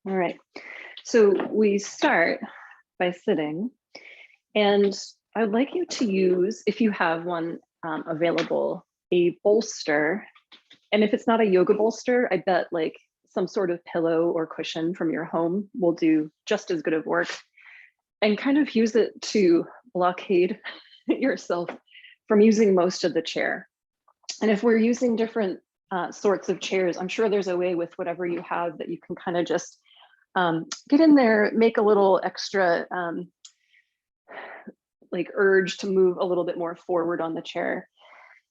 All right, so we start by sitting, and I'd like you to use, if you have one available, a bolster. And if it's not a yoga bolster, I bet like some sort of pillow or cushion from your home will do just as good of work, and kind of use it to blockade yourself from using most of the chair. And if we're using different sorts of chairs, I'm sure there's a way with whatever you have that you can kind of just get in there, make a little extra like urge to move a little bit more forward on the chair.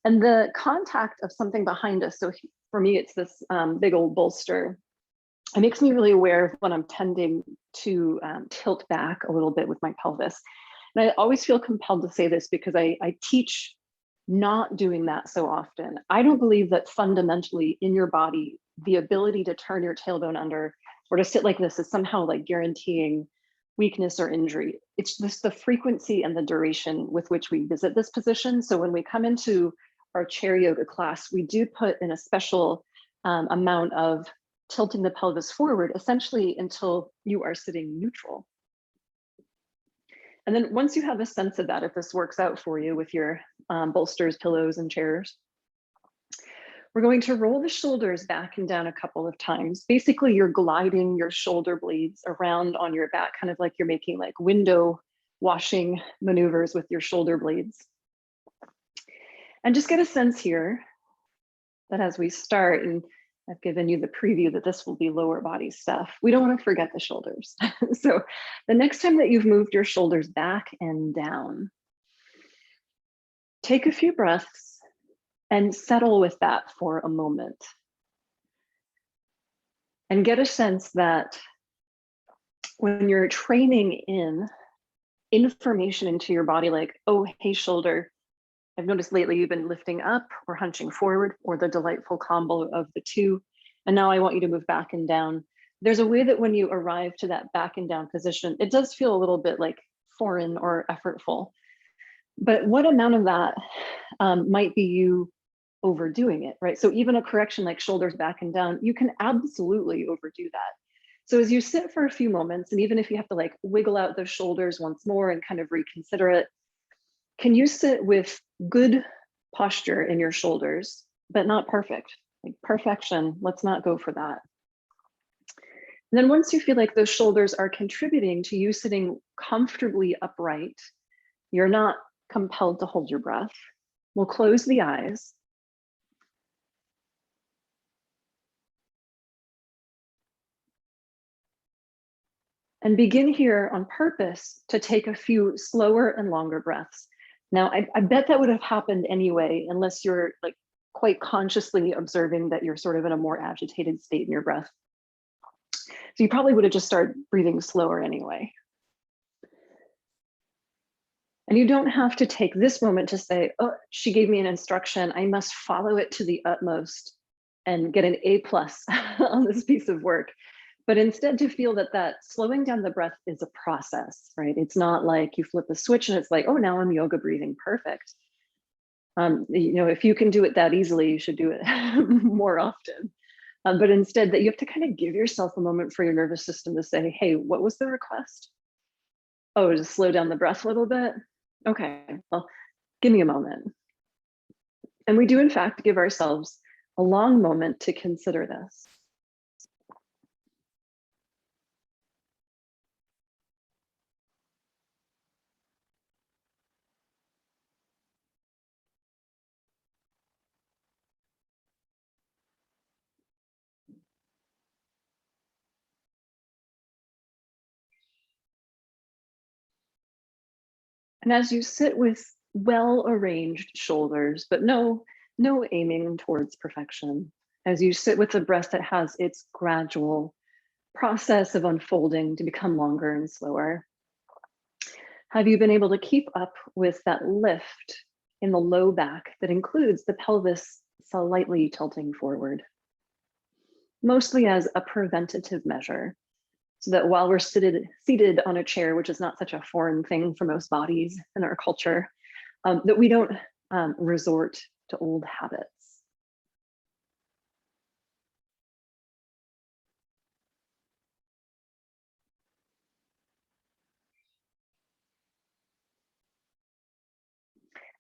And the contact of something behind us, so for me, it's this big old bolster. It makes me really aware of when I'm tending to tilt back a little bit with my pelvis. And I always feel compelled to say this because I teach not doing that so often. I don't believe that fundamentally in your body, the ability to turn your tailbone under or to sit like this is somehow like guaranteeing weakness or injury. It's just the frequency and the duration with which we visit this position. So when we come into our chair yoga class, we do put in a special amount of tilting the pelvis forward, essentially until you are sitting neutral. And then once you have a sense of that, if this works out for you with your bolsters, pillows, and chairs, we're going to roll the shoulders back and down a couple of times. Basically, you're gliding your shoulder blades around on your back, kind of like you're making like window washing maneuvers with your shoulder blades. And just get a sense here that as we start, and I've given you the preview that this will be lower body stuff, we don't want to forget the shoulders. So the next time that you've moved your shoulders back and down, take a few breaths and settle with that for a moment. And get a sense that when you're training in information into your body, like, oh, hey, shoulder, I've noticed lately you've been lifting up or hunching forward, or the delightful combo of the two. And now I want you to move back and down. There's a way that when you arrive to that back and down position, it does feel a little bit like foreign or effortful. But what amount of that might be you overdoing it, right? So even a correction like shoulders back and down, you can absolutely overdo that. So as you sit for a few moments, and even if you have to like wiggle out those shoulders once more and kind of reconsider it, can you sit with good posture in your shoulders, but not perfect? Like perfection, let's not go for that. And then once you feel like those shoulders are contributing to you sitting comfortably upright, you're not compelled to hold your breath. We'll close the eyes. And begin here on purpose to take a few slower and longer breaths. Now, I bet that would have happened anyway, unless you're like quite consciously observing that you're sort of in a more agitated state in your breath. So you probably would have just started breathing slower anyway. And you don't have to take this moment to say, oh, she gave me an instruction, I must follow it to the utmost and get an A+ on this piece of work. But instead to feel that that slowing down the breath is a process, right? It's not like you flip a switch and it's like, oh, now I'm yoga breathing perfect. You know, if you can do it that easily, you should do it more often. But instead that you have to kind of give yourself a moment for your nervous system to say, hey, what was the request? Oh, to slow down the breath a little bit. Okay, well, give me a moment. And we do in fact give ourselves a long moment to consider this. And as you sit with well-arranged shoulders, but no aiming towards perfection, as you sit with a breath that has its gradual process of unfolding to become longer and slower, have you been able to keep up with that lift in the low back that includes the pelvis slightly tilting forward, mostly as a preventative measure, so that while we're seated on a chair, which is not such a foreign thing for most bodies in our culture, that we don't resort to old habits.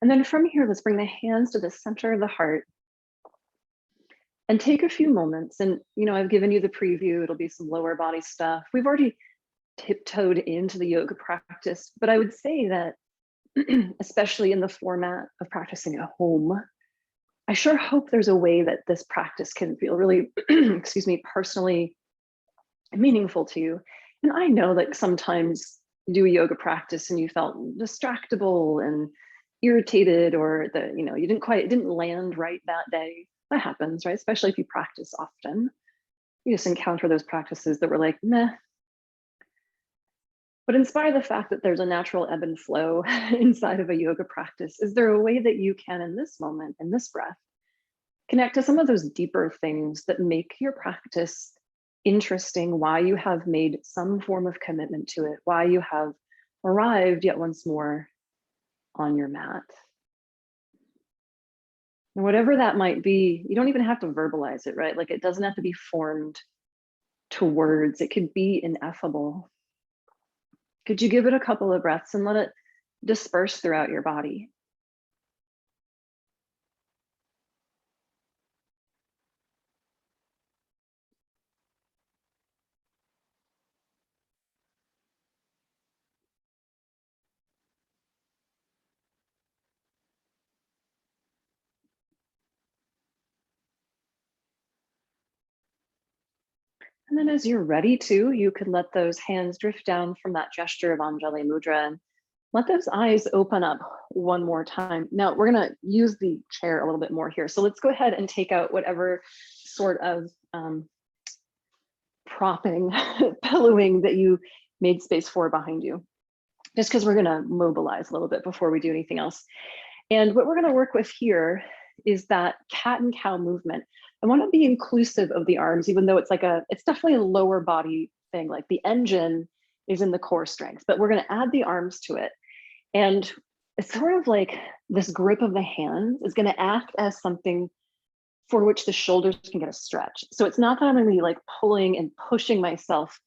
And then from here, let's bring the hands to the center of the heart and take a few moments. And, I've given you the preview. It'll be some lower body stuff. We've already tiptoed into the yoga practice, but I would say that especially in the format of practicing at home, I sure hope there's a way that this practice can feel really, excuse me, personally meaningful to you. And I know that sometimes you do a yoga practice and you felt distractible and irritated, or that, it didn't land right that day. That happens, right? Especially if you practice often. You just encounter those practices that were like, meh. But in spite of the fact that there's a natural ebb and flow inside of a yoga practice, is there a way that you can, in this moment, in this breath, connect to some of those deeper things that make your practice interesting, why you have made some form of commitment to it, why you have arrived yet once more on your mat? And whatever that might be, you don't even have to verbalize it, right? Like, it doesn't have to be formed to words. It could be ineffable. Could you give it a couple of breaths and let it disperse throughout your body? And then as you're ready to, you could let those hands drift down from that gesture of Anjali Mudra and let those eyes open up one more time. Now we're gonna use the chair a little bit more here. So let's go ahead and take out whatever sort of propping, pillowing that you made space for behind you, just because we're gonna mobilize a little bit before we do anything else. And what we're gonna work with here is that cat and cow movement. I wanna be inclusive of the arms, even though it's definitely a lower body thing. Like, the engine is in the core strength, but we're gonna add the arms to it. And it's sort of like this grip of the hands is gonna act as something for which the shoulders can get a stretch. So it's not that I'm gonna be like pulling and pushing myself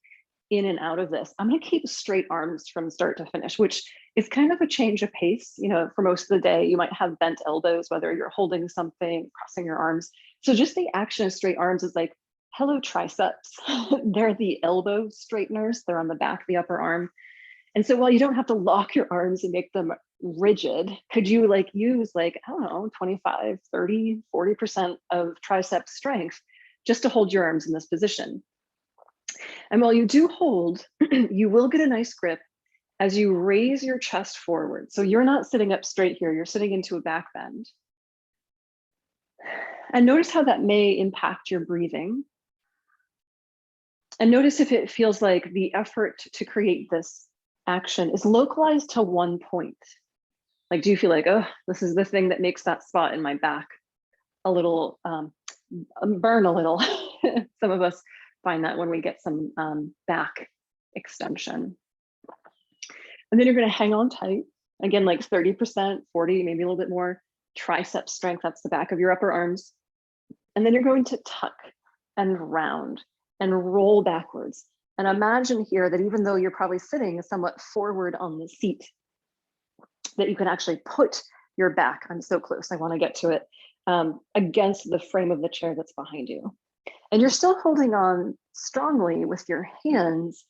in and out of this. I'm gonna keep straight arms from start to finish, which is kind of a change of pace. For most of the day, you might have bent elbows, whether you're holding something, crossing your arms. So just the action of straight arms is like, hello, triceps. They're the elbow straighteners. They're on the back of the upper arm. And so while you don't have to lock your arms and make them rigid, could you use I don't know, 25, 30, 40% of tricep strength just to hold your arms in this position? And while you do hold, you will get a nice grip as you raise your chest forward. So you're not sitting up straight here, you're sitting into a back bend. And notice how that may impact your breathing. And notice if it feels like the effort to create this action is localized to one point. Like, do you feel like, oh, this is the thing that makes that spot in my back a little, burn a little? Some of us find that when we get some back extension. And then you're gonna hang on tight. Again, like 30%, 40, maybe a little bit more tricep strength. That's the back of your upper arms. And then you're going to tuck and round and roll backwards. And imagine here that even though you're probably sitting somewhat forward on the seat, that you can actually put your back, I'm so close, I wanna get to it, against the frame of the chair that's behind you. And you're still holding on strongly with your hands.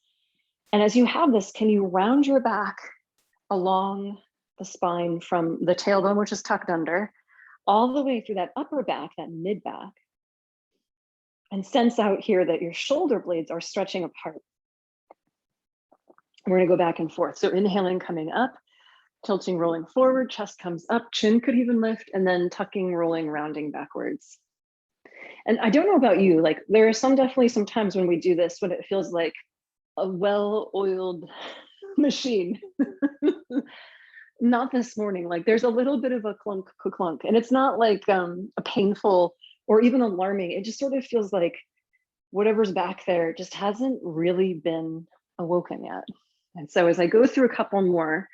And as you have this, can you round your back along the spine from the tailbone, which is tucked under, all the way through that upper back, that mid back, and sense out here that your shoulder blades are stretching apart. We're gonna go back and forth. So inhaling, coming up, tilting, rolling forward, chest comes up, chin could even lift, and then tucking, rolling, rounding backwards. And I don't know about you, like, there are definitely some times when we do this when it feels like a well-oiled machine. Not this morning. Like, there's a little bit of a clunk, clunk, and it's not like a painful or even alarming. It just sort of feels like whatever's back there just hasn't really been awoken yet. And so as I go through a couple more,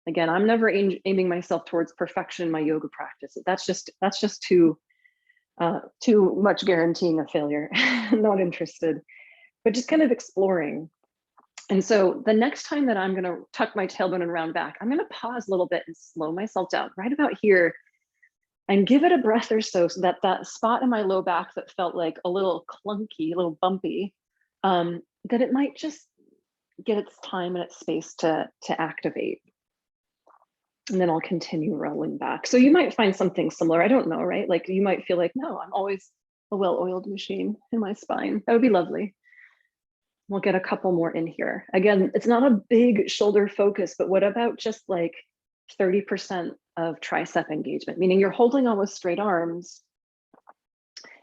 again, I'm never aiming myself towards perfection in my yoga practice. That's just too much guaranteeing a failure. Not interested, but just kind of exploring. And so the next time that I'm gonna tuck my tailbone and round back, I'm gonna pause a little bit and slow myself down right about here and give it a breath or so, so that that spot in my low back that felt like a little clunky, a little bumpy, that it might just get its time and its space to activate. And then I'll continue rolling back. So you might find something similar. I don't know, right? Like you might feel like, no, I'm always a well-oiled machine in my spine. That would be lovely. We'll get a couple more in here. Again, it's not a big shoulder focus, but what about just like 30% of tricep engagement, meaning you're holding on with straight arms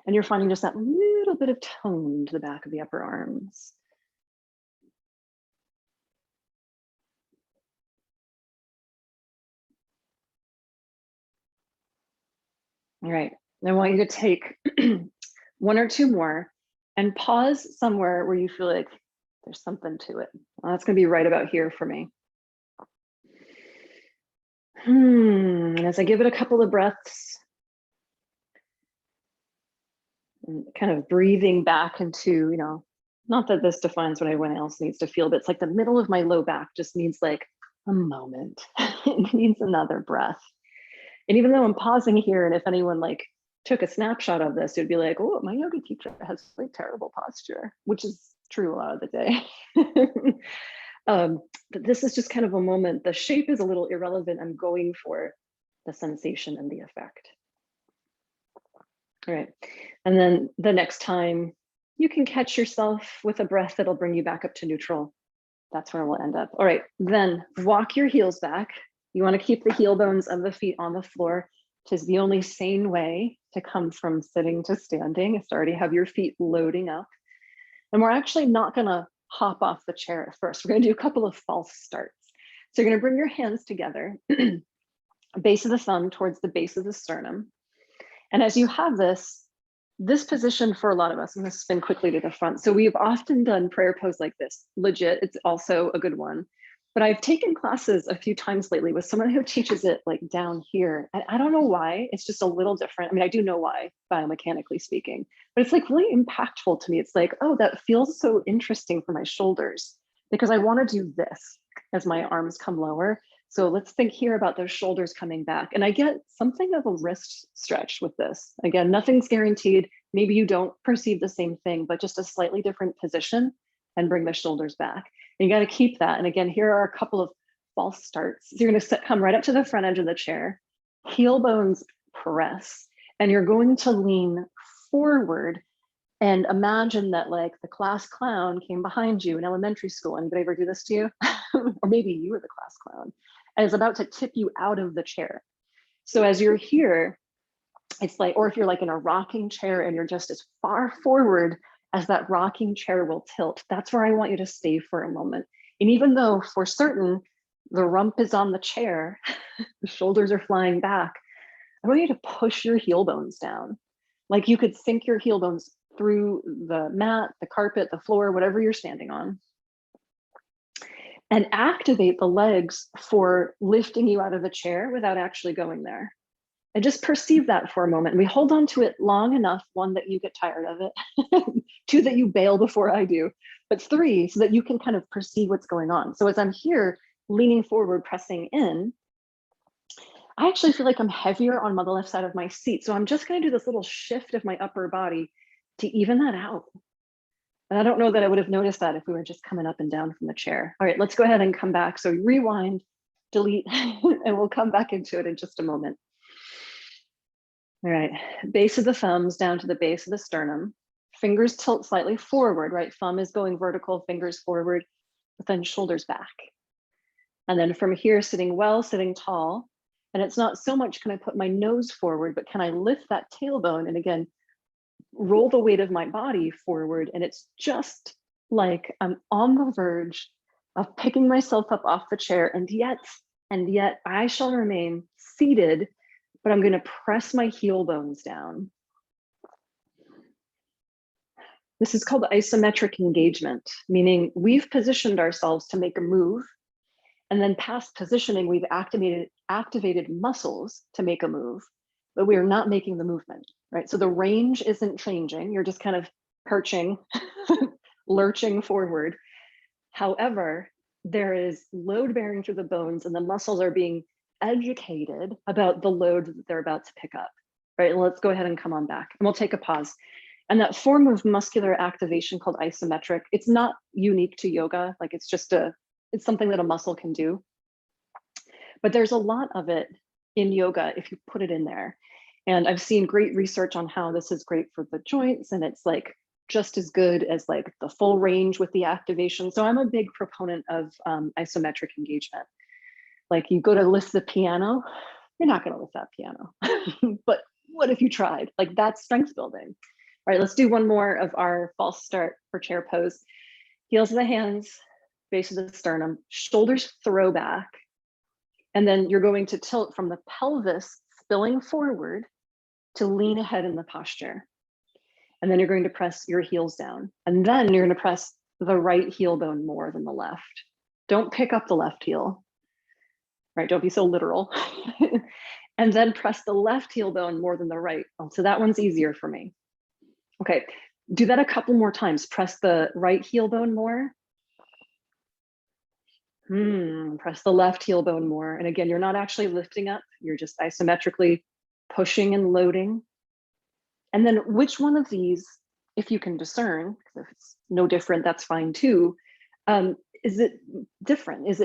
and you're finding just that little bit of tone to the back of the upper arms. All right, I want you to take one or two more and pause somewhere where you feel like there's something to it. Well, that's gonna be right about here for me. And as I give it a couple of breaths, and kind of breathing back into, not that this defines what everyone else needs to feel, but it's like the middle of my low back just needs like a moment. It needs another breath. And even though I'm pausing here, and if anyone like took a snapshot of this, it'd be like, oh, my yoga teacher has like terrible posture, which is true a lot of the day. But this is just kind of a moment. The shape is a little irrelevant. I'm going for the sensation and the effect. All right. And then the next time you can catch yourself with a breath that'll bring you back up to neutral. That's where we'll end up. All right, then walk your heels back. You want to keep the heel bones of the feet on the floor. It is the only sane way to come from sitting to standing, is to already have your feet loading up. And we're actually not going to hop off the chair at first. We're going to do a couple of false starts. So you're going to bring your hands together, base of the thumb towards the base of the sternum. And as you have this position for a lot of us, I'm going to spin quickly to the front. So we've often done prayer pose like this. Legit, it's also a good one. But I've taken classes a few times lately with someone who teaches it like down here. And I don't know why, it's just a little different. I mean, I do know why, biomechanically speaking, but it's like really impactful to me. It's like, oh, that feels so interesting for my shoulders because I want to do this as my arms come lower. So let's think here about those shoulders coming back. And I get something of a wrist stretch with this. Again, nothing's guaranteed. Maybe you don't perceive the same thing, but just a slightly different position and bring the shoulders back. And you got to keep that. And again, here are a couple of false starts. So you're going to come right up to the front edge of the chair, heel bones press, and you're going to lean forward and imagine that like the class clown came behind you in elementary school. Anybody ever do this to you? Or maybe you were the class clown and is about to tip you out of the chair. So as you're here, it's like, or if you're like in a rocking chair and you're just as far forward as that rocking chair will tilt, that's where I want you to stay for a moment. And even though for certain the rump is on the chair, the shoulders are flying back, I want you to push your heel bones down. Like you could sink your heel bones through the mat, the carpet, the floor, whatever you're standing on, and activate the legs for lifting you out of the chair without actually going there. And just perceive that for a moment. We hold on to it long enough, one, that you get tired of it, two, that you bail before I do, but three, so that you can kind of perceive what's going on. So as I'm here, leaning forward, pressing in, I actually feel like I'm heavier on the left side of my seat. So I'm just gonna do this little shift of my upper body to even that out. And I don't know that I would have noticed that if we were just coming up and down from the chair. All right, let's go ahead and come back. So rewind, delete, and we'll come back into it in just a moment. All right, base of the thumbs down to the base of the sternum. Fingers tilt slightly forward, right? Thumb is going vertical, fingers forward, but then shoulders back. And then from here, sitting well, sitting tall. And it's not so much can I put my nose forward, but can I lift that tailbone and again, roll the weight of my body forward. And it's just like I'm on the verge of picking myself up off the chair. And yet I shall remain seated, but I'm going to press my heel bones down. This is called isometric engagement, meaning we've positioned ourselves to make a move. And then past positioning, we've activated muscles to make a move, but we are not making the movement, right? So the range isn't changing. You're just kind of perching, lurching forward. However, there is load bearing through the bones and the muscles are being educated about the load that they're about to pick up, right? Let's go ahead and come on back and we'll take a pause. And that form of muscular activation called isometric, it's not unique to yoga. Like it's something that a muscle can do. But there's a lot of it in yoga if you put it in there. And I've seen great research on how this is great for the joints, and it's like just as good as like the full range with the activation. So I'm a big proponent of isometric engagement. Like you go to lift the piano, you're not going to lift that piano. But what if you tried? Like that's strength building. All right, let's do one more of our false start for chair pose. Heels of the hands, base of the sternum, shoulders throw back. And then you're going to tilt from the pelvis spilling forward to lean ahead in the posture. And then you're going to press your heels down. And then you're going to press the right heel bone more than the left. Don't pick up the left heel, right? Don't be so literal. And then press the left heel bone more than the right. Oh, so that one's easier for me. Okay, do that a couple more times. Press the right heel bone more. Press the left heel bone more. And again, you're not actually lifting up. You're just isometrically pushing and loading. And then which one of these, if you can discern, because if it's no different, that's fine too. Is it different? Is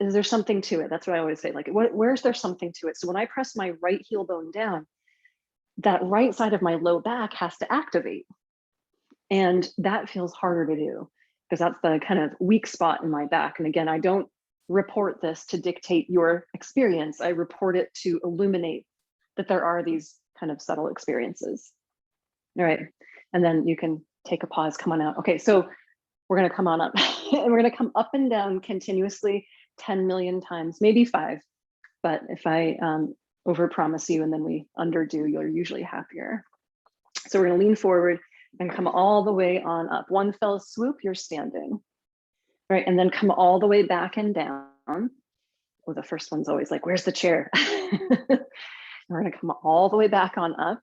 there something to it? That's what I always say, like, where's there something to it? So when I press my right heel bone down, that right side of my low back has to activate. And that feels harder to do because that's the kind of weak spot in my back. And again, I don't report this to dictate your experience. I report it to illuminate that there are these kind of subtle experiences. All right, and then you can take a pause, come on out. Okay, so we're gonna come on up and we're gonna come up and down continuously 10 million times, maybe 5. But if I overpromise you and then we underdo, you're usually happier. So we're gonna lean forward and come all the way on up. One fell swoop, you're standing. Right, and then come all the way back and down. Oh, the first one's always like, where's the chair? We're gonna come all the way back on up.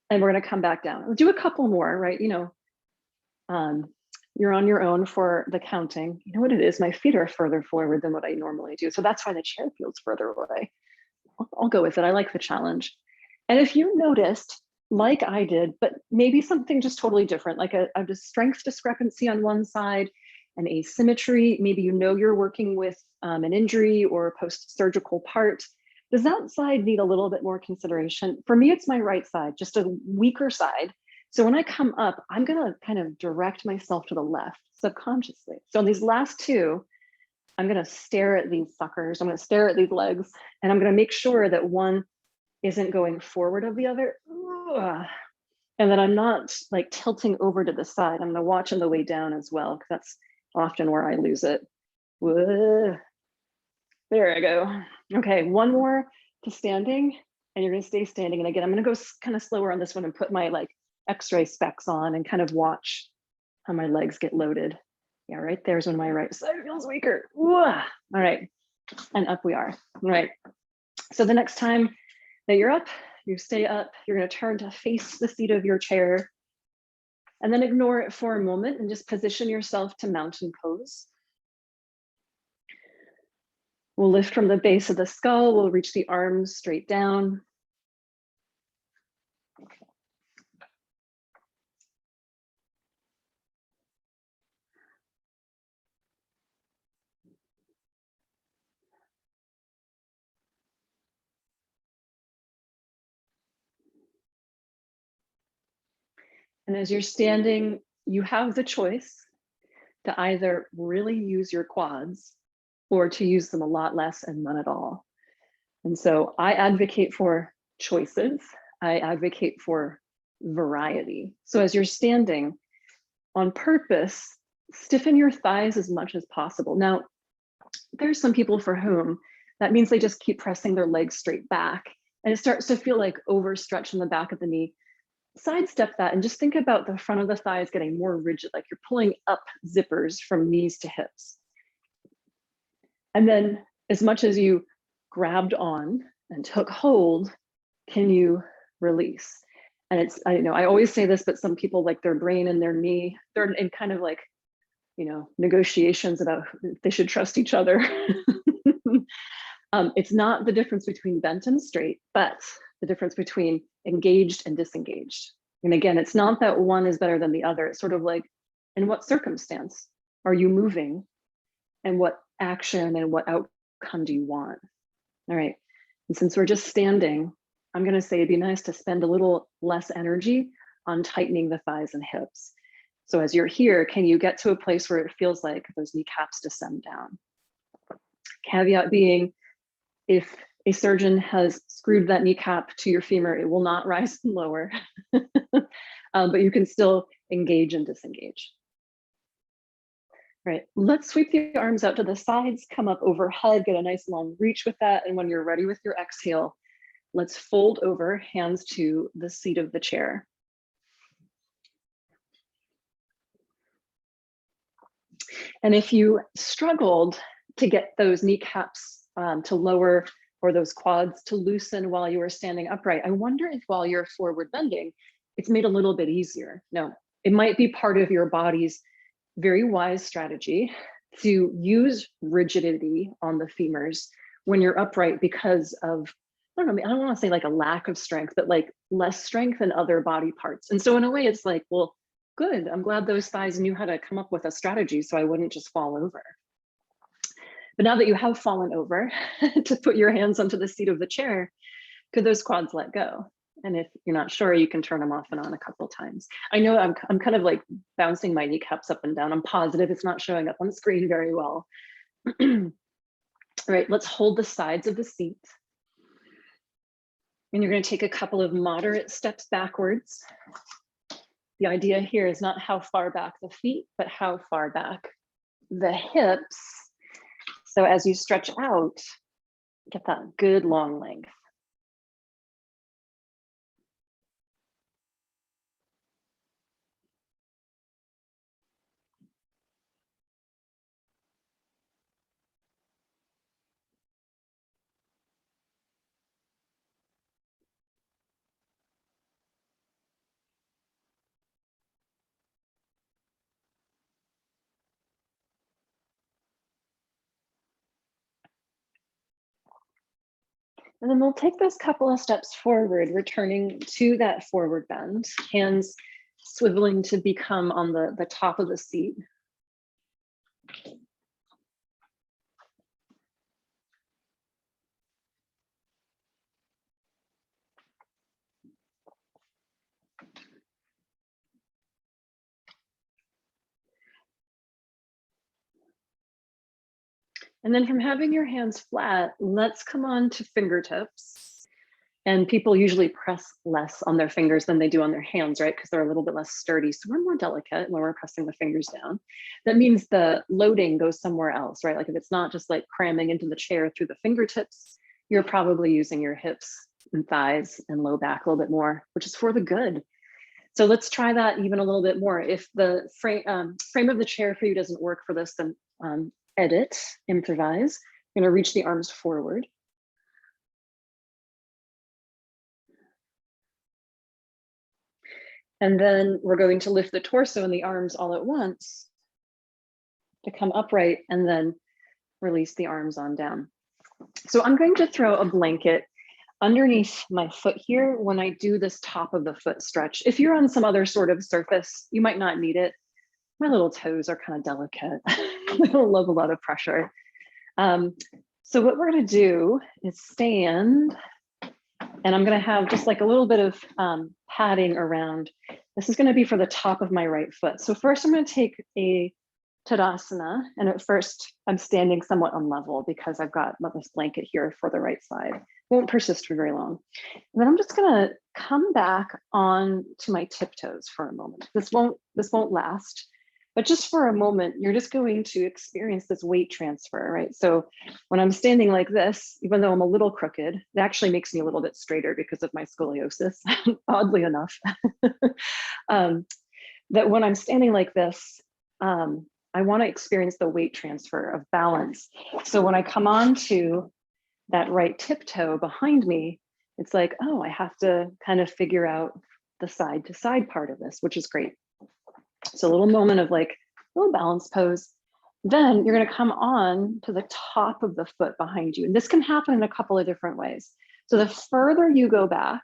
And we're gonna come back down. We'll do a couple more, right? You know, you're on your own for the counting. You know what it is? My feet are further forward than what I normally do. So that's why the chair feels further away. I'll go with it. I like the challenge. And if you noticed, like I did, but maybe something just totally different, like a strength discrepancy on one side, an asymmetry, maybe you know you're working with an injury or a post-surgical part. Does that side need a little bit more consideration? For me, it's my right side, just a weaker side. So when I come up, I'm gonna kind of direct myself to the left subconsciously. So in these last two, I'm gonna stare at these suckers, I'm gonna stare at these legs, and I'm gonna make sure that one isn't going forward of the other. And then I'm not like tilting over to the side. I'm gonna watch on the way down as well, because that's often where I lose it. There I go. Okay, one more to standing, and you're gonna stay standing. And again, I'm gonna go kind of slower on this one and put my like X-ray specs on and kind of watch how my legs get loaded. Yeah, right there's when my right side feels weaker. All right, and up we are. All right, so the next time that you're up, you stay up, you're gonna turn to face the seat of your chair and then ignore it for a moment and just position yourself to mountain pose. We'll lift from the base of the skull, we'll reach the arms straight down. And as you're standing, you have the choice to either really use your quads or to use them a lot less and none at all. And so I advocate for choices. I advocate for variety. So as you're standing, on purpose, stiffen your thighs as much as possible. Now, there's some people for whom that means they just keep pressing their legs straight back and it starts to feel like overstretch in the back of the knee. Sidestep that and just think about the front of the thighs getting more rigid, like you're pulling up zippers from knees to hips. And then as much as you grabbed on and took hold, can you release? And it's, I know I always say this, but some people like their brain and their knee, they're in kind of like negotiations about if they should trust each other. It's not the difference between bent and straight, but the difference between engaged and disengaged. And again, it's not that one is better than the other. It's sort of like, in what circumstance are you moving, and what action and what outcome do you want? All right. And since we're just standing, I'm going to say it'd be nice to spend a little less energy on tightening the thighs and hips. So as you're here, can you get to a place where it feels like those kneecaps descend down? Caveat being, if a surgeon has screwed that kneecap to your femur, it will not rise and lower, but you can still engage and disengage. Right, let's sweep the arms out to the sides, come up overhead, get a nice long reach with that. And when you're ready with your exhale, let's fold over, hands to the seat of the chair. And if you struggled to get those kneecaps to lower, or those quads to loosen while you were standing upright, I wonder if while you're forward bending, it's made a little bit easier. No, it might be part of your body's very wise strategy to use rigidity on the femurs when you're upright because of, I don't want to say like a lack of strength, but like less strength in other body parts. And so in a way it's like, well, good, I'm glad those thighs knew how to come up with a strategy so I wouldn't just fall over. But now that you have fallen over to put your hands onto the seat of the chair, could those quads let go? And if you're not sure, you can turn them off and on a couple of times. I know I'm kind of like bouncing my kneecaps up and down. I'm positive it's not showing up on the screen very well. All right, let's hold the sides of the seat. And you're going to take a couple of moderate steps backwards. The idea here is not how far back the feet, but how far back the hips. So as you stretch out, get that good long length. And then we'll take those couple of steps forward, returning to that forward bend, hands swiveling to become on the top of the seat. And then from having your hands flat, let's come on to fingertips. And people usually press less on their fingers than they do on their hands, right? Because they're a little bit less sturdy. So we're more delicate when we're pressing the fingers down. That means the loading goes somewhere else, right? Like if it's not just like cramming into the chair through the fingertips, you're probably using your hips and thighs and low back a little bit more, which is for the good. So let's try that even a little bit more. If the frame of the chair for you doesn't work for this, then edit, improvise. I'm going to reach the arms forward. And then we're going to lift the torso and the arms all at once to come upright and then release the arms on down. So I'm going to throw a blanket underneath my foot here when I do this top of the foot stretch. If you're on some other sort of surface, you might not need it. My little toes are kind of delicate. They don't love a lot of pressure. So what we're going to do is stand, and I'm going to have just like a little bit of padding around. This is going to be for the top of my right foot. So first I'm going to take a Tadasana, and at first I'm standing somewhat unlevel because I've got this blanket here for the right side. Won't persist for very long. And then I'm just going to come back on to my tiptoes for a moment. This won't last. But just for a moment, you're just going to experience this weight transfer, right? So when I'm standing like this, even though I'm a little crooked, it actually makes me a little bit straighter because of my scoliosis, oddly enough. That when I'm standing like this, I want to experience the weight transfer of balance. So when I come on to that right tiptoe behind me, it's like, oh, I have to kind of figure out the side to side part of this, which is great. So a little moment of like, little balance pose. Then you're going to come on to the top of the foot behind you. And this can happen in a couple of different ways. So the further you go back,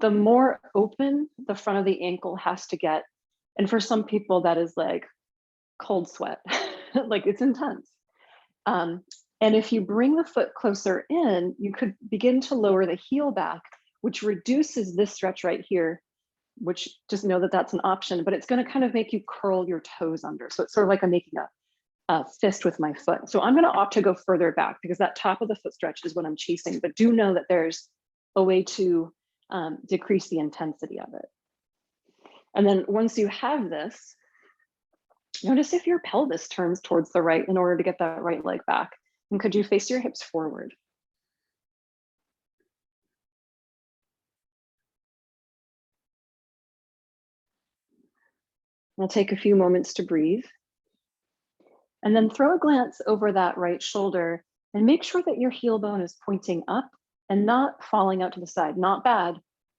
the more open the front of the ankle has to get. And for some people, that is like cold sweat, like it's intense. And if you bring the foot closer in, you could begin to lower the heel back, which reduces this stretch right here, which just know that that's an option, but it's going to kind of make you curl your toes under. So it's sort of like I'm making a fist with my foot. So I'm going to opt to go further back because that top of the foot stretch is what I'm chasing, but do know that there's a way to decrease the intensity of it. And then once you have this, notice if your pelvis turns towards the right in order to get that right leg back. And could you face your hips forward? We'll take a few moments to breathe. And then throw a glance over that right shoulder and make sure that your heel bone is pointing up and not falling out to the side. Not bad,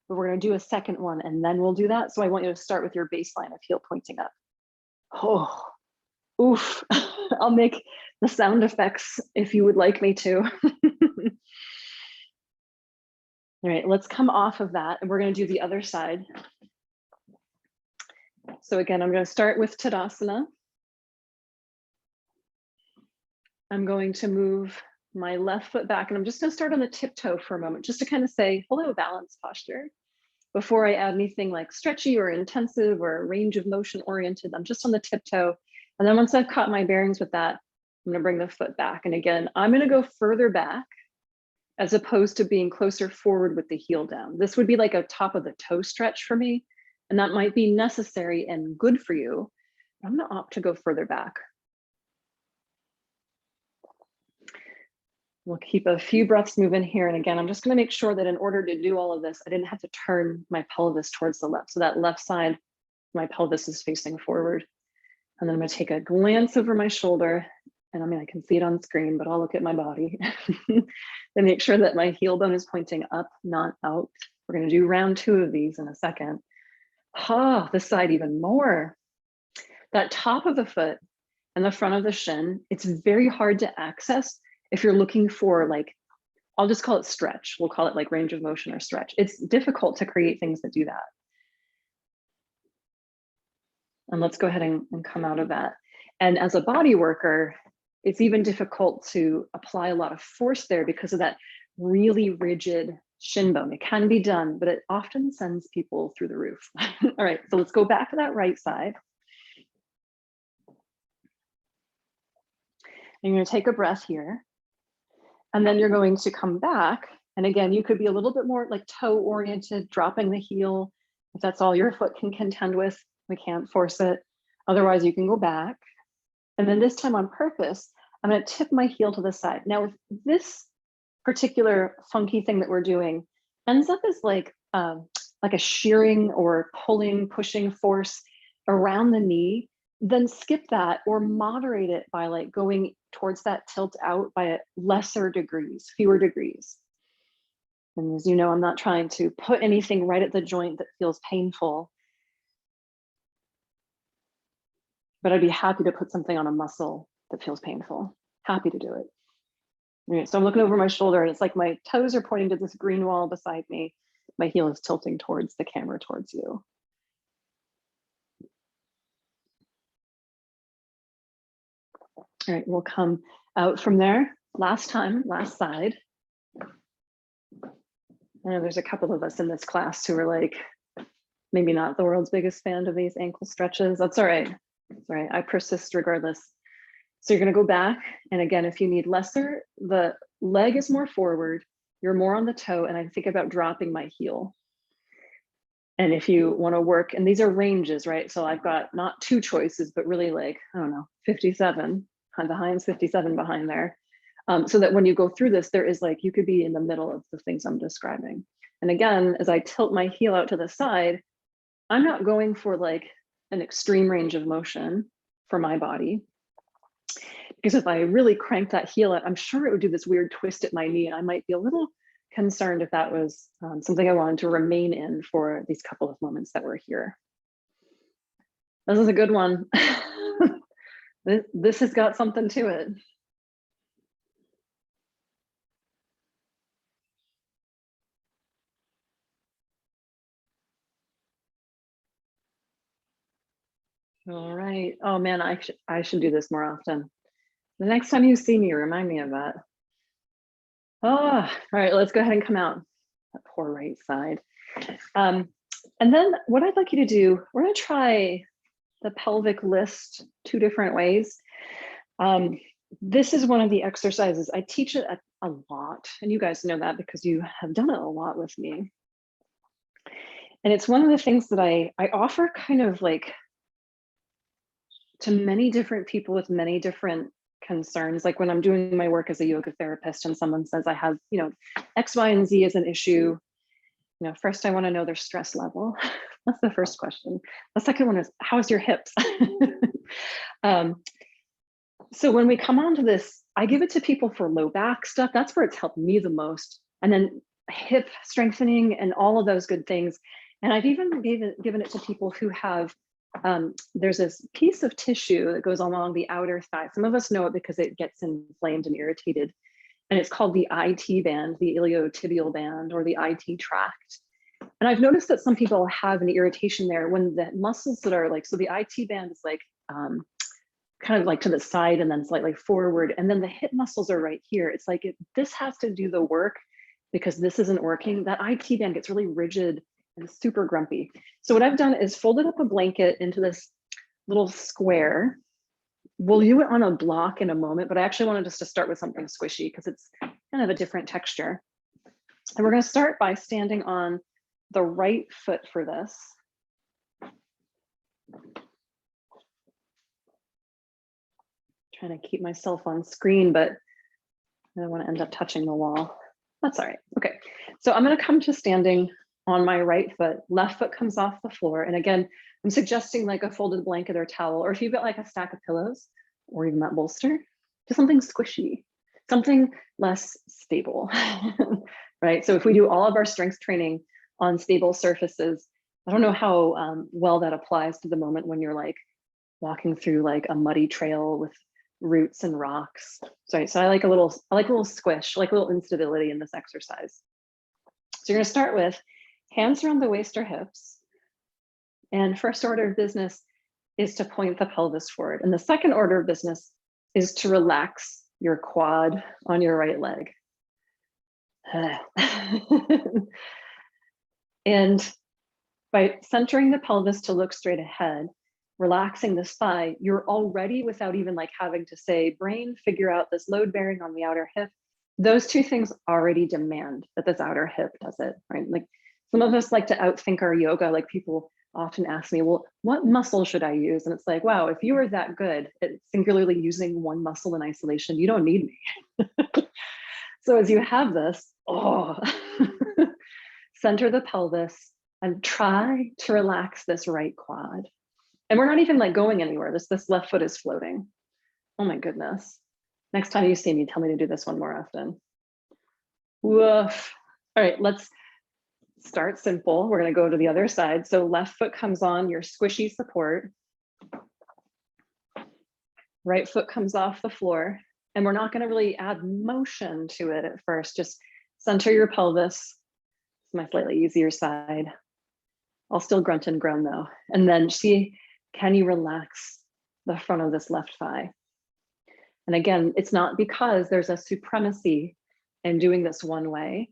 but we're going to do a second one and then we'll do that. So I want you to start with your baseline of heel pointing up. Oh, oof. I'll make the sound effects if you would like me to. All right, let's come off of that and we're going to do the other side. So again, I'm going to start with Tadasana. I'm going to move my left foot back and I'm just going to start on the tiptoe for a moment, just to kind of say, hello, balance posture. Before I add anything like stretchy or intensive or range of motion oriented, I'm just on the tiptoe. And then once I've caught my bearings with that, I'm going to bring the foot back. And again, I'm going to go further back as opposed to being closer forward with the heel down. This would be like a top of the toe stretch for me. And that might be necessary and good for you. I'm going to opt to go further back. We'll keep a few breaths moving here. And again, I'm just going to make sure that in order to do all of this, I didn't have to turn my pelvis towards the left. So that left side, my pelvis is facing forward. And then I'm going to take a glance over my shoulder. And I mean, I can see it on screen, but I'll look at my body and make sure that my heel bone is pointing up, not out. We're going to do round 2 of these in a second. Oh, this side even more. That top of the foot and the front of the shin, it's very hard to access if you're looking for like, I'll just call it stretch. We'll call it like range of motion or stretch. It's difficult to create things that do that. And let's go ahead and come out of that. And as a body worker, it's even difficult to apply a lot of force there because of that really rigid shin bone. It can be done, but it often sends people through the roof. All right, so let's go back to that right side. And you're going to take a breath here. And then you're going to come back. And again, you could be a little bit more like toe oriented, dropping the heel. If that's all your foot can contend with, we can't force it. Otherwise, you can go back. And then this time on purpose, I'm going to tip my heel to the side. Now, if this particular funky thing that we're doing ends up as like a shearing or pulling, pushing force around the knee, then skip that or moderate it by like going towards that tilt out by lesser degrees, fewer degrees. And as you know, I'm not trying to put anything right at the joint that feels painful, but I'd be happy to put something on a muscle that feels painful. Happy to do it. All right, so I'm looking over my shoulder and it's like my toes are pointing to this green wall beside me. My heel is tilting towards the camera, towards you. All right, we'll come out from there. Last time, last side. I know there's a couple of us in this class who are like, maybe not the world's biggest fan of these ankle stretches. That's all right. That's all right. I persist regardless. So you're going to go back. And again, if you need lesser, the leg is more forward. You're more on the toe. And I think about dropping my heel. And if you want to work, and these are ranges, right? So I've got not 2 choices, but really like, I don't know, 57. Behind's 57 behind there. So that when you go through this, there is like, you could be in the middle of the things I'm describing. And again, as I tilt my heel out to the side, I'm not going for like an extreme range of motion for my body. Because if I really crank that heel out, I'm sure it would do this weird twist at my knee. And I might be a little concerned if that was something I wanted to remain in for these couple of moments that we're here. This is a good one. This has got something to it. All right. Oh man, I should do this more often. The next time you see me, remind me of that. Oh, all right, let's go ahead and come out. That poor right side. And then what I'd like you to do, we're gonna try the pelvic list 2 different ways. This is one of the exercises. I teach it a lot, and you guys know that because you have done it a lot with me. And it's one of the things that I offer kind of like to many different people with many different concerns. Like when I'm doing my work as a yoga therapist and someone says I have, you know, X, Y, and Z as an issue, you know, first I want to know their stress level. That's the first question. The second one is, how's your hips? So when we come onto this, I give it to people for low back stuff. That's where it's helped me the most. And then hip strengthening and all of those good things. And I've even given it to people who have, there's this piece of tissue that goes along the outer thigh. Some of us know it because it gets inflamed and irritated. And it's called the IT band, the iliotibial band, or the IT tract. And I've noticed that some people have an irritation there when the muscles that are like, so the IT band is like, kind of like to the side and then slightly forward. And then the hip muscles are right here. It's like, this has to do the work because this isn't working. That IT band gets really rigid and super grumpy. So what I've done is folded up a blanket into this little square. We'll do it on a block in a moment, but I actually wanted us to start with something squishy because it's kind of a different texture. And we're going to start by standing on the right foot for this. Trying to keep myself on screen, but I don't want to end up touching the wall. That's all right. Okay, so I'm going to come to standing on my right foot. Left foot comes off the floor. And again, I'm suggesting like a folded blanket or towel, or if you've got like a stack of pillows or even that bolster, just something squishy, something less stable, right? So if we do all of our strength training on stable surfaces, I don't know how well that applies to the moment when you're like walking through like a muddy trail with roots and rocks. So I like a little squish, like a little instability in this exercise. So you're going to start with hands around the waist or hips. And first order of business is to point the pelvis forward. And the second order of business is to relax your quad on your right leg. And by centering the pelvis to look straight ahead, relaxing the thigh, you're already, without even like having to say, brain, figure out this load bearing on the outer hip. Those 2 things already demand that this outer hip does it, right? Like some of us like to outthink our yoga. Like people often ask me, well, what muscle should I use? And it's like, wow, if you are that good at singularly using one muscle in isolation, you don't need me. So as you have this, center the pelvis and try to relax this right quad. And we're not even like going anywhere. This left foot is floating. Oh my goodness. Next time you see me, tell me to do this one more often. Woof. All right, let's start simple. We're going to go to the other side. So left foot comes on your squishy support. Right foot comes off the floor. And we're not going to really add motion to it at first. Just center your pelvis. It's my slightly easier side. I'll still grunt and groan though. And then see, can you relax the front of this left thigh? And again, it's not because there's a supremacy in doing this one way.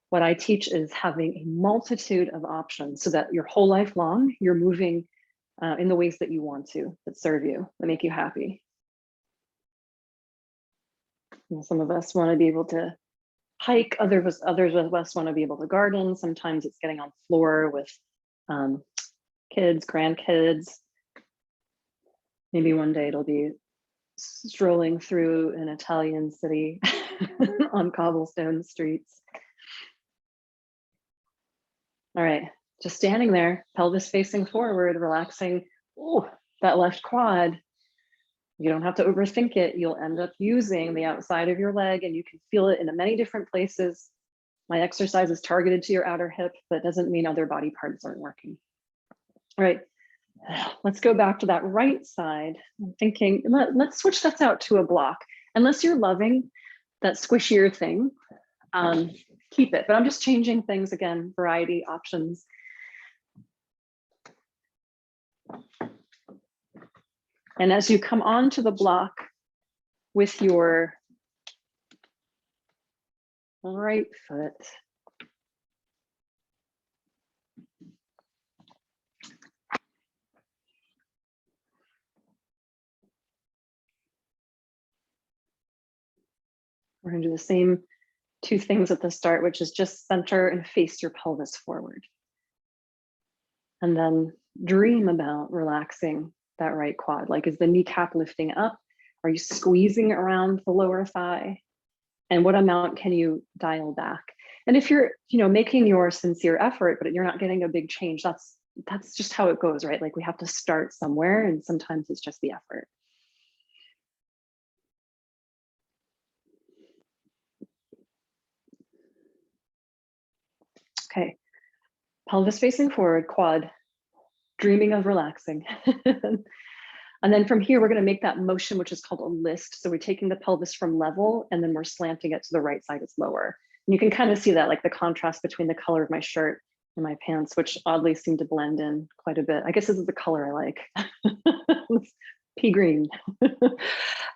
What I teach is having a multitude of options so that your whole life long, you're moving in the ways that you want to, that serve you, that make you happy. And some of us want to be able to hike, others of us want to be able to garden. Sometimes it's getting on the floor with kids, grandkids. Maybe one day it'll be strolling through an Italian city on cobblestone streets. All right, just standing there, pelvis facing forward, relaxing that left quad. You don't have to overthink it. You'll end up using the outside of your leg and you can feel it in many different places. My exercise is targeted to your outer hip, but doesn't mean other body parts aren't working. All right, Let's go back to that right side. I'm thinking, let's switch this out to a block. Unless you're loving that squishier thing, keep it. But I'm just changing things again, variety options. And as you come onto the block with your right foot, we're going to do the same two things at the start, which is just center and face your pelvis forward. And then dream about relaxing that right quad. Like, is the kneecap lifting up? Are you squeezing around the lower thigh? And what amount can you dial back? And if you're, making your sincere effort, but you're not getting a big change, that's just how it goes, right? Like, we have to start somewhere, and sometimes it's just the effort. Okay, pelvis facing forward, quad, dreaming of relaxing. And then from here, we're going to make that motion, which is called a list. So we're taking the pelvis from level, and then we're slanting it to the right side, it's lower. And you can kind of see that, like the contrast between the color of my shirt and my pants, which oddly seem to blend in quite a bit. I guess this is the color I like. Pea green.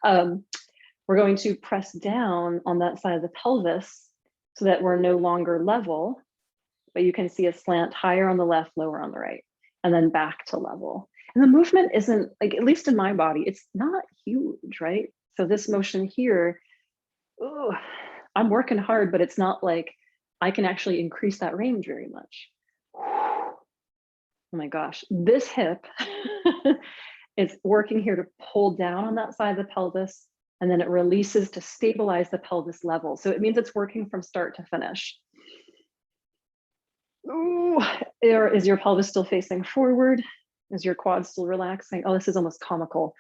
We're going to press down on that side of the pelvis so that we're no longer level, but you can see a slant higher on the left, lower on the right, and then back to level. And the movement isn't, like, at least in my body, it's not huge, right? So this motion here, ooh, I'm working hard, but it's not like I can actually increase that range very much. Oh my gosh, this hip is working here to pull down on that side of the pelvis, and then it releases to stabilize the pelvis level. So it means it's working from start to finish. Ooh, is your pelvis still facing forward? Is your quad still relaxing? Oh, this is almost comical.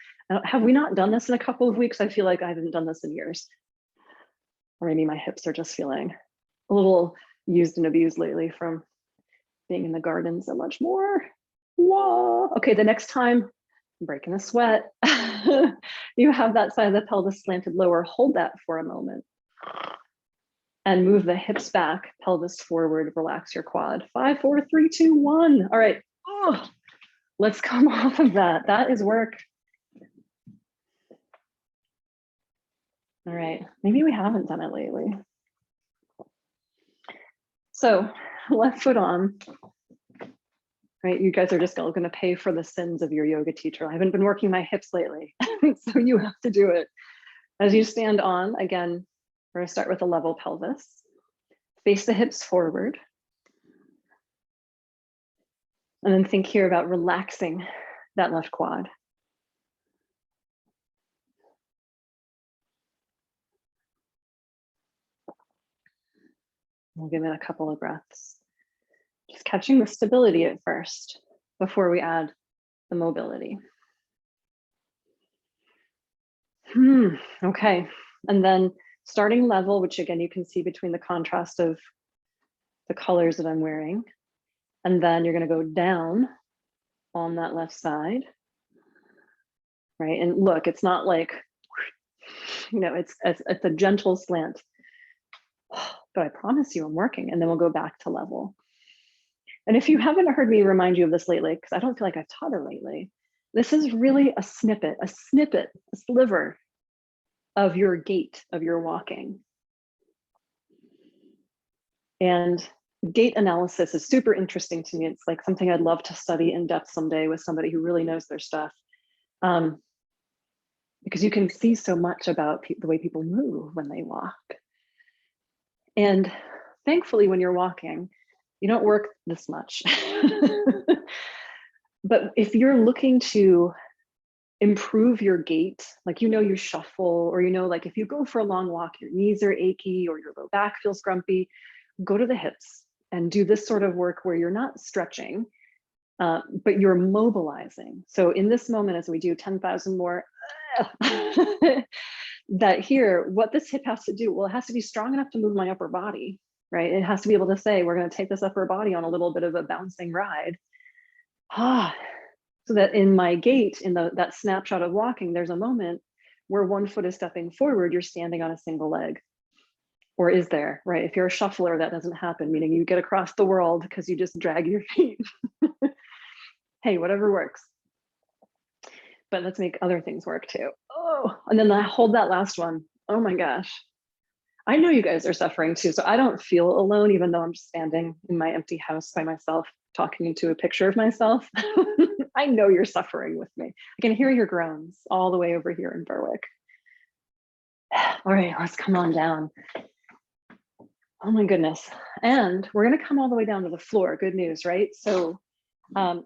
Have we not done this in a couple of weeks? I feel like I haven't done this in years. Or maybe my hips are just feeling a little used and abused lately from being in the garden so much more. Whoa. Okay, the next time, I'm breaking a sweat. You have that side of the pelvis slanted lower. Hold that for a moment. And move the hips back, pelvis forward, relax your quad. 5, 4, 3, 2, 1. All right. Oh, let's come off of that. That is work. All right. Maybe we haven't done it lately. So left foot on. Right, you guys are just going to pay for the sins of your yoga teacher. I haven't been working my hips lately, so you have to do it. As you stand on, again, we're going to start with a level pelvis. Face the hips forward. And then think here about relaxing that left quad. We'll give it a couple of breaths. Just catching the stability at first before we add the mobility. Okay, and then starting level, which again, you can see between the contrast of the colors that I'm wearing. And then you're going to go down on that left side, right? And look, it's not like, it's a gentle slant, but I promise you I'm working, and then we'll go back to level. And if you haven't heard me remind you of this lately, because I don't feel like I've taught it lately, this is really a snippet, a sliver of your gait, of your walking. And gait analysis is super interesting to me. It's like something I'd love to study in depth someday with somebody who really knows their stuff. Because you can see so much about the way people move when they walk. And thankfully, when you're walking, you don't work this much. But if you're looking to improve your gait, like you shuffle, or like if you go for a long walk, your knees are achy or your low back feels grumpy, go to the hips and do this sort of work where you're not stretching, but you're mobilizing. So in this moment, as we do 10,000 more, that here, what this hip has to do, well, it has to be strong enough to move my upper body, right? It has to be able to say, we're going to take this upper body on a little bit of a bouncing ride. So that in my gait, in that snapshot of walking, there's a moment where one foot is stepping forward, you're standing on a single leg. Or is there, right? If you're a shuffler, that doesn't happen, meaning you get across the world because you just drag your feet. Hey, whatever works. But let's make other things work too. Oh, and then I hold that last one. Oh my gosh. I know you guys are suffering too, so I don't feel alone, even though I'm standing in my empty house by myself, talking into a picture of myself. I know you're suffering with me. I can hear your groans all the way over here in Berwick. All right, let's come on down. Oh my goodness. And we're gonna come all the way down to the floor. Good news, right? So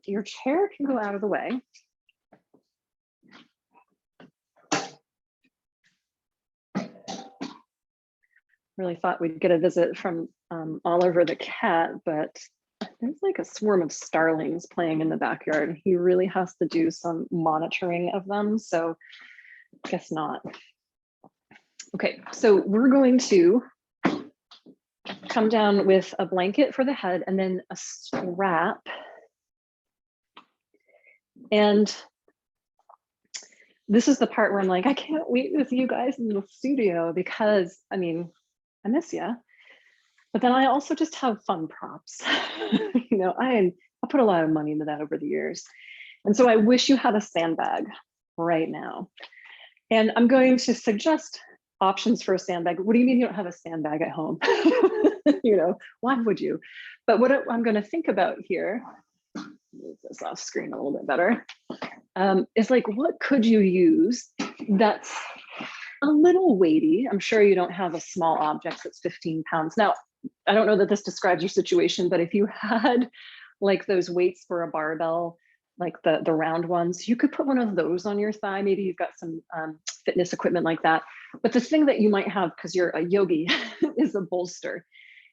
your chair can go out of the way. Really thought we'd get a visit from Oliver the cat, but there's like a swarm of starlings playing in the backyard. He really has to do some monitoring of them, so guess not. Okay, so we're going to come down with a blanket for the head and then a strap. And this is the part where I'm like, I can't wait with you guys in the studio because, I mean, I miss you. But then I also just have fun props. You know, I put a lot of money into that over the years. And so I wish you had a sandbag right now. And I'm going to suggest options for a sandbag. What do you mean you don't have a sandbag at home? You know, why would you? But what I'm going to think about here, move this off screen a little bit better, is like, what could you use that's a little weighty? I'm sure you don't have a small object that's 15 pounds. Now, I don't know that this describes your situation, but if you had like those weights for a barbell, like the round ones, you could put one of those on your thigh. Maybe you've got some fitness equipment like that. But the thing that you might have, because you're a yogi, is a bolster.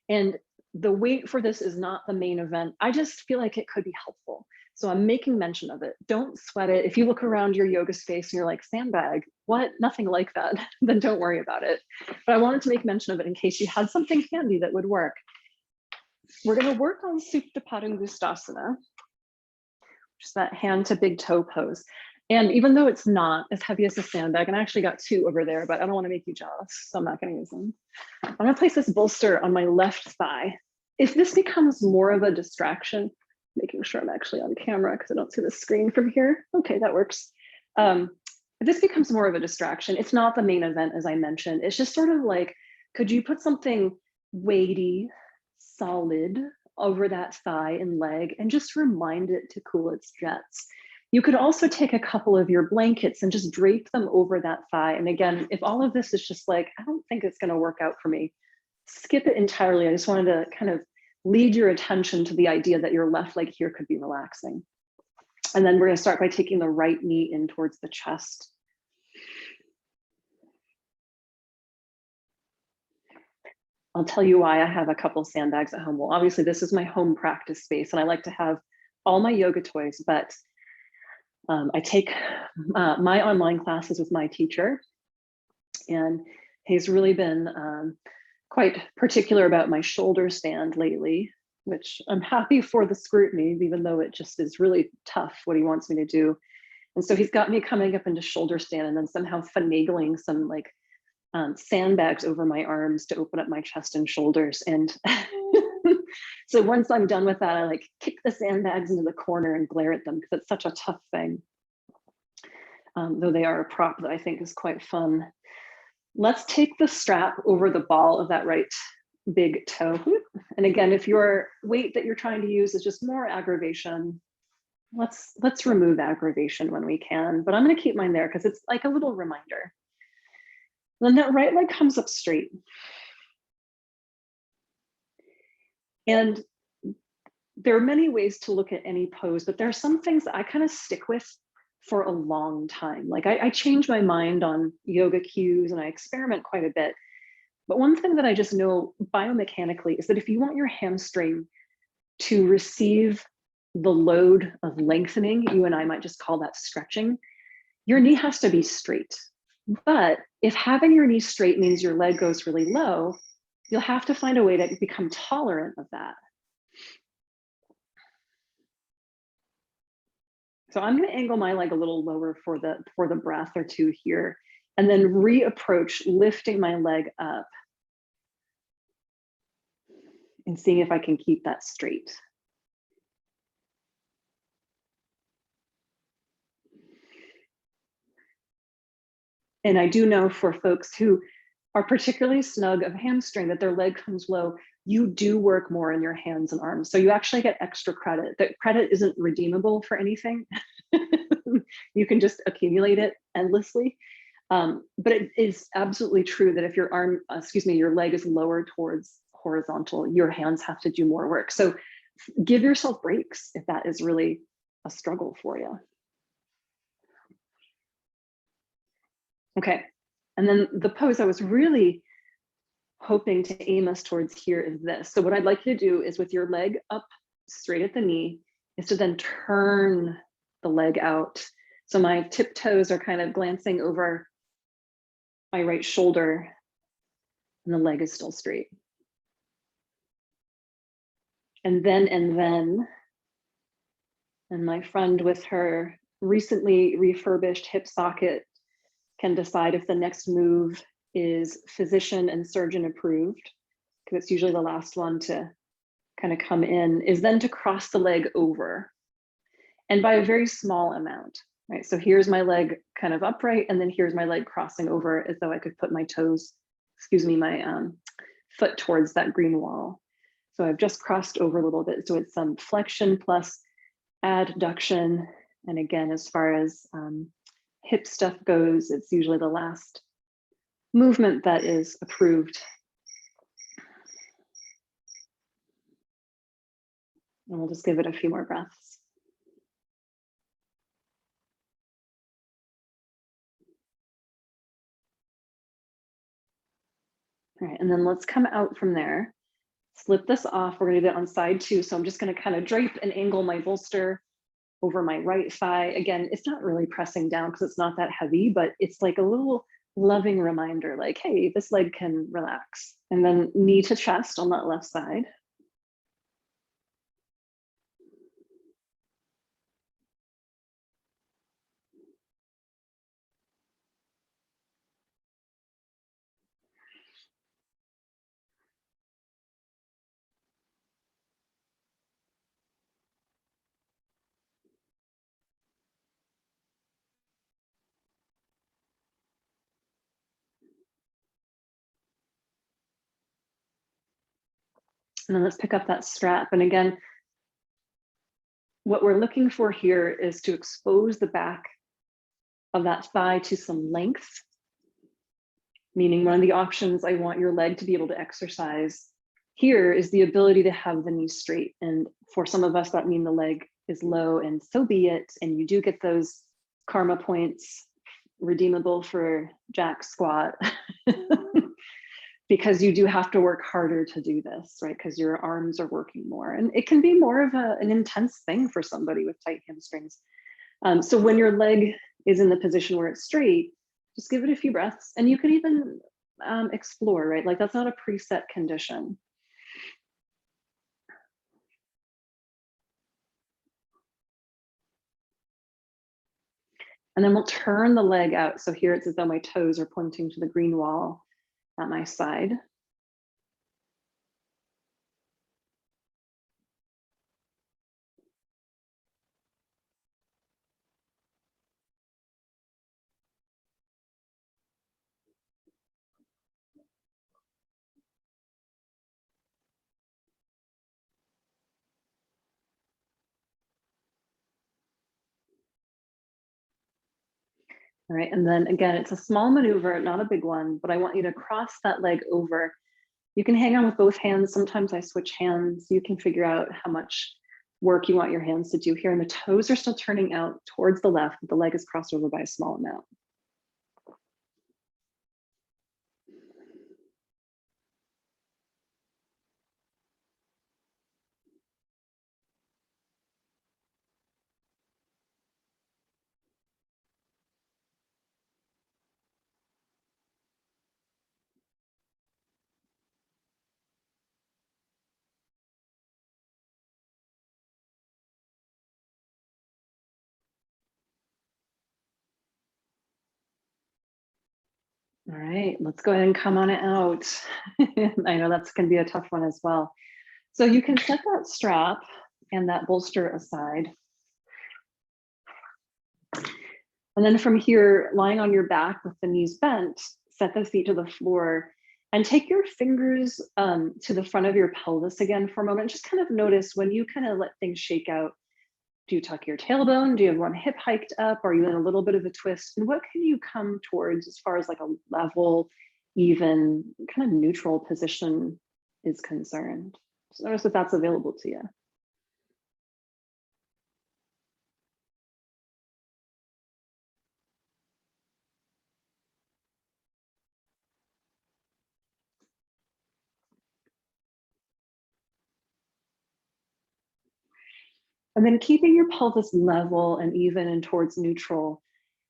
And the weight for this is not the main event. I just feel like it could be helpful. So I'm making mention of it. Don't sweat it. If you look around your yoga space and you're like, sandbag, what? Nothing like that, then don't worry about it. But I wanted to make mention of it in case you had something handy that would work. We're going to work on Souptapustasana, which is that hand to big toe pose. And even though it's not as heavy as a sandbag, and I actually got two over there, but I don't want to make you jealous, so I'm not going to use them. I'm going to place this bolster on my left thigh. If this becomes more of a distraction, making sure I'm actually on camera because I don't see the screen from here. Okay, that works. If this becomes more of a distraction, it's not the main event, as I mentioned. It's just sort of like, could you put something weighty, solid over that thigh and leg and just remind it to cool its jets? You could also take a couple of your blankets and just drape them over that thigh. And again, if all of this is just like, I don't think it's going to work out for me, skip it entirely. I just wanted to kind of lead your attention to the idea that your left leg here could be relaxing. And then we're going to start by taking the right knee in towards the chest. I'll tell you why I have a couple sandbags at home. Well, obviously this is my home practice space and I like to have all my yoga toys, but I take my online classes with my teacher, and he's really been quite particular about my shoulder stand lately, which I'm happy for the scrutiny, even though it just is really tough what he wants me to do. And so he's got me coming up into shoulder stand and then somehow finagling some like sandbags over my arms to open up my chest and shoulders. And so once I'm done with that, I like kick the sandbags into the corner and glare at them because it's such a tough thing. Though they are a prop that I think is quite fun. Let's take the strap over the ball of that right big toe. And again, if your weight that you're trying to use is just more aggravation, let's remove aggravation when we can. But I'm going to keep mine there because it's like a little reminder. Then that right leg comes up straight. And there are many ways to look at any pose, but there are some things that I kind of stick with for a long time. Like I change my mind on yoga cues and I experiment quite a bit. But one thing that I just know biomechanically is that if you want your hamstring to receive the load of lengthening, you and I might just call that stretching, your knee has to be straight. But if having your knee straight means your leg goes really low, you'll have to find a way to become tolerant of that. So I'm going to angle my leg a little lower for the breath or two here, and then reapproach, lifting my leg up and seeing if I can keep that straight. And I do know for folks who are particularly snug of hamstring that their leg comes low, you do work more in your hands and arms. So you actually get extra credit. That credit isn't redeemable for anything. You can just accumulate it endlessly. But it is absolutely true that if your your leg is lower towards horizontal, your hands have to do more work. So give yourself breaks if that is really a struggle for you. Okay, and then the pose I was really hoping to aim us towards here is this. So what I'd like you to do is with your leg up straight at the knee is to then turn the leg out. So my tiptoes are kind of glancing over my right shoulder and the leg is still straight. And then my friend with her recently refurbished hip socket can decide if the next move is physician and surgeon approved, because it's usually the last one to kind of come in, is then to cross the leg over, and by a very small amount, right? So here's my leg kind of upright, and then here's my leg crossing over as though I could put my toes, my foot towards that green wall. So I've just crossed over a little bit. So it's some flexion plus adduction. And again, as far as hip stuff goes, it's usually the last movement that is approved. And we'll just give it a few more breaths. All right, and then let's come out from there. Slip this off. We're gonna do that on side two. So I'm just gonna kind of drape and angle my bolster over my right thigh. Again, it's not really pressing down because it's not that heavy, but it's like a little loving reminder, like, hey, this leg can relax. And then knee to chest on that left side. And then let's pick up that strap. And again, what we're looking for here is to expose the back of that thigh to some length, meaning one of the options I want your leg to be able to exercise here is the ability to have the knee straight. And for some of us, that means the leg is low, and so be it. And you do get those karma points redeemable for jack squat. Because you do have to work harder to do this, right? Because your arms are working more. And it can be more of an intense thing for somebody with tight hamstrings. So when your leg is in the position where it's straight, just give it a few breaths. And you can even explore, right? Like that's not a preset condition. And then we'll turn the leg out. So here it's as though my toes are pointing to the green wall at my side. All right, and then again, it's a small maneuver, not a big one, but I want you to cross that leg over. You can hang on with both hands. Sometimes I switch hands. You can figure out how much work you want your hands to do here. And the toes are still turning out towards the left, but the leg is crossed over by a small amount. All right, let's go ahead and come on out. I know that's going to be a tough one as well. So you can set that strap and that bolster aside. And then from here, lying on your back with the knees bent, set the feet to the floor and take your fingers to the front of your pelvis again for a moment. Just kind of notice when you kind of let things shake out. Do you tuck your tailbone? Do you have one hip hiked up? Are you in a little bit of a twist? And what can you come towards as far as like a level, even kind of neutral position is concerned? Just notice if that's available to you. And then keeping your pelvis level and even and towards neutral,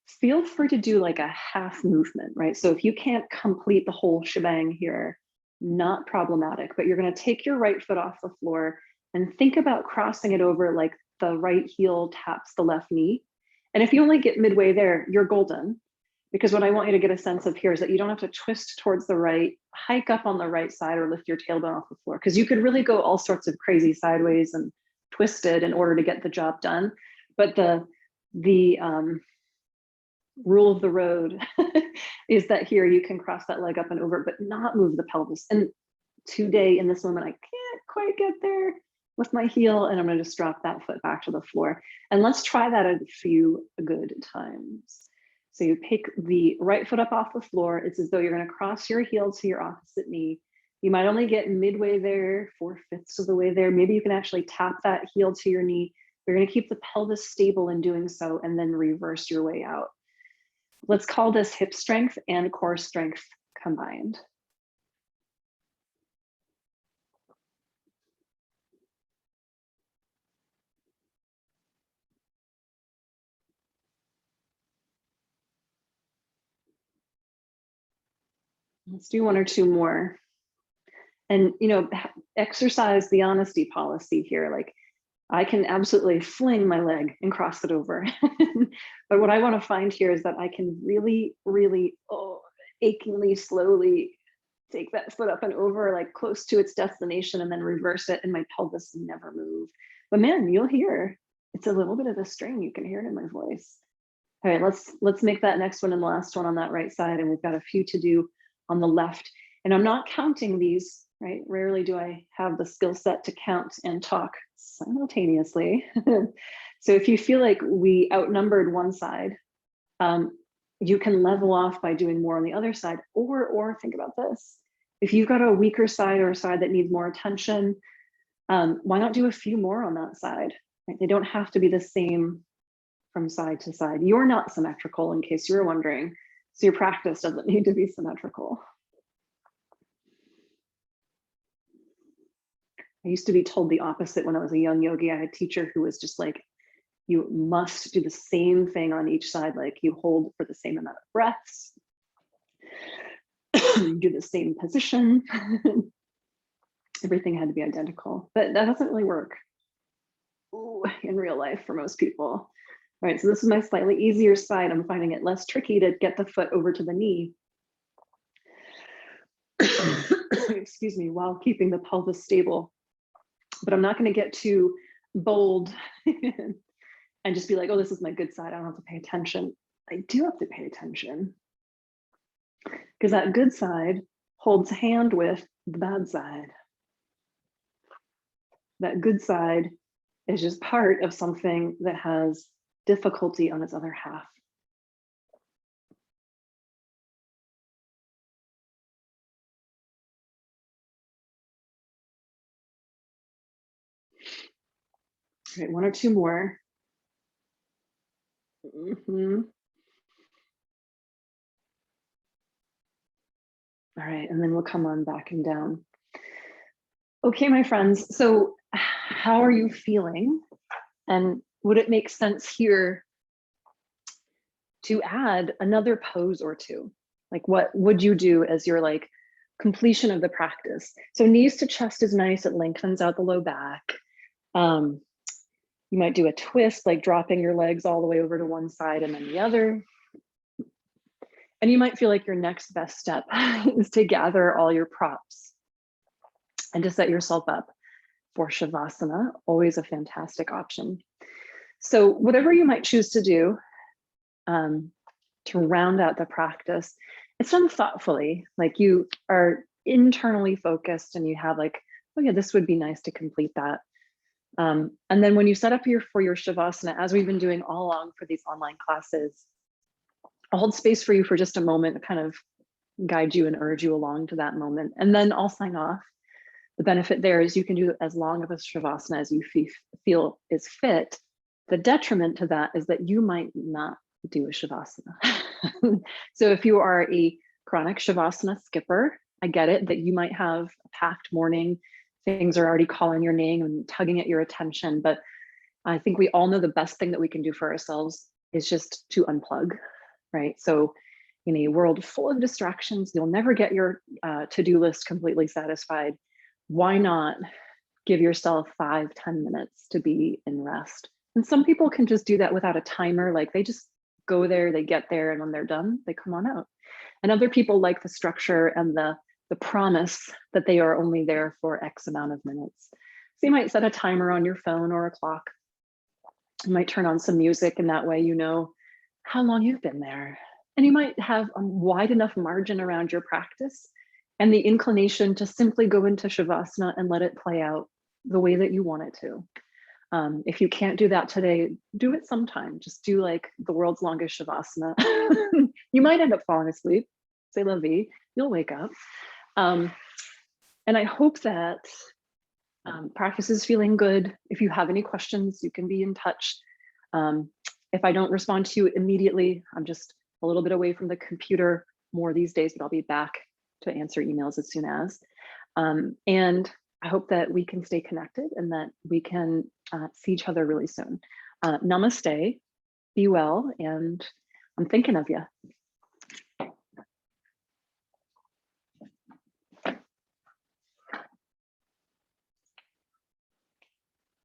feel free to do like a half movement, right? So if you can't complete the whole shebang here, not problematic, but you're going to take your right foot off the floor and think about crossing it over like the right heel taps the left knee. And if you only get midway there, you're golden. Because what I want you to get a sense of here is that you don't have to twist towards the right, hike up on the right side, or lift your tailbone off the floor. Because you could really go all sorts of crazy sideways and twisted in order to get the job done. But the rule of the road is that here you can cross that leg up and over, but not move the pelvis. And today in this moment, I can't quite get there with my heel, and I'm going to just drop that foot back to the floor. And let's try that a few good times. So you pick the right foot up off the floor. It's as though you're going to cross your heel to your opposite knee. You might only get midway there, 4/5 of the way there. Maybe you can actually tap that heel to your knee. You're going to keep the pelvis stable in doing so, and then reverse your way out. Let's call this hip strength and core strength combined. Let's do one or two more. And, you know, exercise the honesty policy here. Like, I can absolutely fling my leg and cross it over. But what I want to find here is that I can really, really achingly, slowly take that foot up and over, like close to its destination, and then reverse it, and my pelvis never move. But man, you'll hear it's a little bit of a strain. You can hear it in my voice. All right, let's make that next one and the last one on that right side, and we've got a few to do on the left. And I'm not counting these, right? Rarely do I have the skill set to count and talk simultaneously. So if you feel like we outnumbered one side, you can level off by doing more on the other side, or think about this. If you've got a weaker side or a side that needs more attention, why not do a few more on that side? Right? They don't have to be the same from side to side. You're not symmetrical, in case you're wondering. So your practice doesn't need to be symmetrical. I used to be told the opposite when I was a young yogi. I had a teacher who was just like, you must do the same thing on each side. Like, you hold for the same amount of breaths, you do the same position. Everything had to be identical, but that doesn't really work in real life for most people. All right, so this is my slightly easier side. I'm finding it less tricky to get the foot over to the knee. Excuse me, while keeping the pelvis stable. But I'm not going to get too bold and just be like, oh, this is my good side, I don't have to pay attention. I do have to pay attention, because that good side holds hand with the bad side. That good side is just part of something that has difficulty on its other half. All right, one or two more. All right, and then we'll come on back and down. Okay, my friends, so how are you feeling? And would it make sense here to add another pose or two? Like, what would you do as your like completion of the practice? So knees to chest is nice, it lengthens out the low back. You might do a twist, like dropping your legs all the way over to one side and then the other. And you might feel like your next best step is to gather all your props and to set yourself up for Shavasana, always a fantastic option. So whatever you might choose to do to round out the practice, it's done thoughtfully, like you are internally focused and you have like, oh yeah, this would be nice to complete that. And then when you set up for your Shavasana, as we've been doing all along for these online classes, I'll hold space for you for just a moment to kind of guide you and urge you along to that moment. And then I'll sign off. The benefit there is you can do as long of a Shavasana as you feel is fit. The detriment to that is that you might not do a Shavasana. So if you are a chronic Shavasana skipper, I get it that you might have a packed morning, things are already calling your name and tugging at your attention, but I think we all know the best thing that we can do for ourselves is just to unplug, right? So in a world full of distractions, you'll never get your to-do list completely satisfied. Why not give yourself 5-10 minutes to be in rest? And some people can just do that without a timer, like they just go there, they get there, and when they're done, they come on out. And other people like the structure and the promise that they are only there for X amount of minutes. So you might set a timer on your phone or a clock. You might turn on some music, and that way you know how long you've been there. And you might have a wide enough margin around your practice and the inclination to simply go into Shavasana and let it play out the way that you want it to. If you can't do that today, do it sometime. Just do like the world's longest Shavasana. You might end up falling asleep, c'est la vie, you'll wake up. And I hope that practice is feeling good. If you have any questions, you can be in touch. If I don't respond to you immediately, I'm just a little bit away from the computer more these days, but I'll be back to answer emails as soon as. And I hope that we can stay connected and that we can see each other really soon. Namaste, be well, and I'm thinking of you.